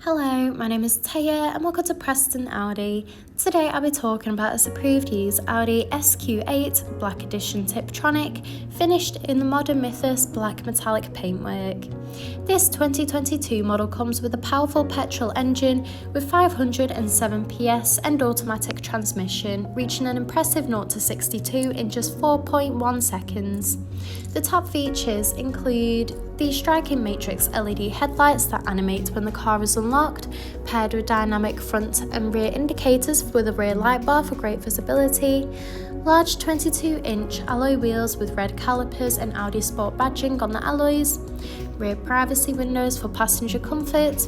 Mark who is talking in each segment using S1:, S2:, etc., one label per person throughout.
S1: Hello, my name is Taya and welcome to Preston Audi. Today I'll be talking about this approved used Audi SQ8 Black Edition TipTronic, finished in the modern Mythos Black metallic paintwork. This 2022 model comes with a powerful petrol engine with 507 PS and automatic transmission, reaching an impressive 0 to 62 in just 4.1 seconds. The top features include the striking matrix LED headlights that animate when the car is unlocked, paired with dynamic front and rear indicators with a rear light bar for great visibility, large 22-inch alloy wheels with red calipers and Audi Sport badging on the alloys, rear privacy windows for passenger comfort,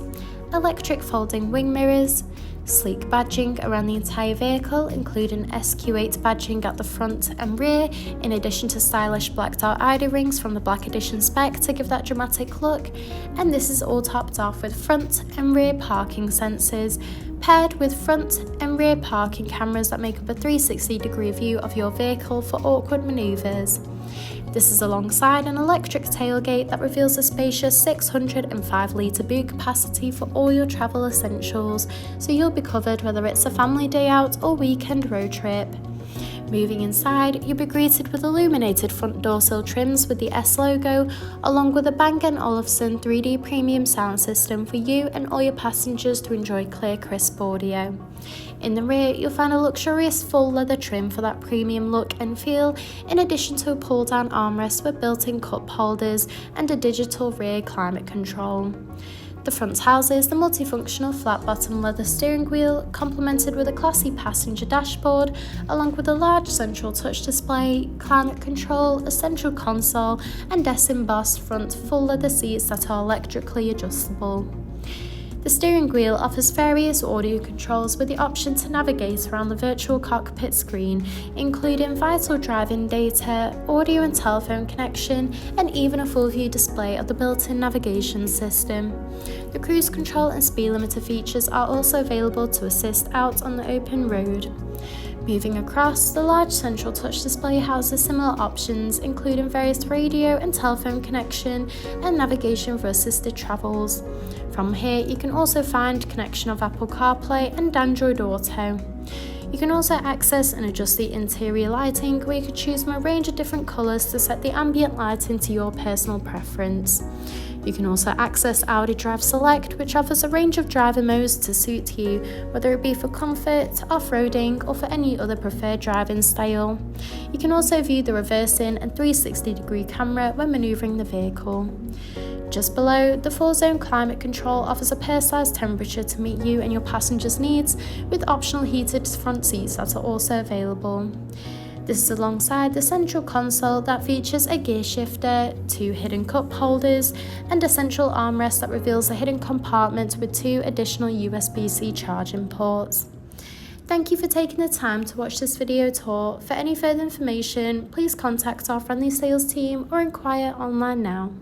S1: electric folding wing mirrors, sleek badging around the entire vehicle, including SQ8 badging at the front and rear, in addition to stylish blacked out ID rings from the Black Edition spec to give that dramatic look, and this is all topped off with front and rear parking sensors, paired with front and rear parking cameras that make up a 360-degree view of your vehicle for awkward manoeuvres. This is alongside an electric tailgate that reveals a spacious 605-litre boot capacity for all your travel essentials, so you'll be covered whether it's a family day out or weekend road trip. Moving inside, you'll be greeted with illuminated front door sill trims with the S logo, along with a Bang & Olufsen 3D premium sound system for you and all your passengers to enjoy clear, crisp audio. In the rear, you'll find a luxurious full leather trim for that premium look and feel, in addition to a pull-down armrest with built-in cup holders and a digital rear climate control. The front houses the multifunctional flat-bottom leather steering wheel, complemented with a classy passenger dashboard, along with a large central touch display, climate control, a central console, and embossed front full leather seats that are electrically adjustable. The steering wheel offers various audio controls with the option to navigate around the virtual cockpit screen, including vital driving data, audio and telephone connection, and even a full view display of the built-in navigation system. The cruise control and speed limiter features are also available to assist out on the open road. Moving across, the large central touch display houses similar options, including various radio and telephone connection and navigation for assisted travels. From here, you can also find connection of Apple CarPlay and Android Auto. You can also access and adjust the interior lighting, where you can choose from a range of different colours to set the ambient lighting to your personal preference. You can also access Audi Drive Select, which offers a range of driver modes to suit you, whether it be for comfort, off-roading, or for any other preferred driving style. You can also view the reversing and 360-degree camera when manoeuvring the vehicle. Just below, the 4-zone climate control offers a personalised temperature to meet you and your passengers' needs, with optional heated front seats that are also available. This is alongside the central console that features a gear shifter, 2 hidden cup holders, and a central armrest that reveals a hidden compartment with 2 additional USB-C charging ports. Thank you for taking the time to watch this video tour. For any further information, please contact our friendly sales team or inquire online now.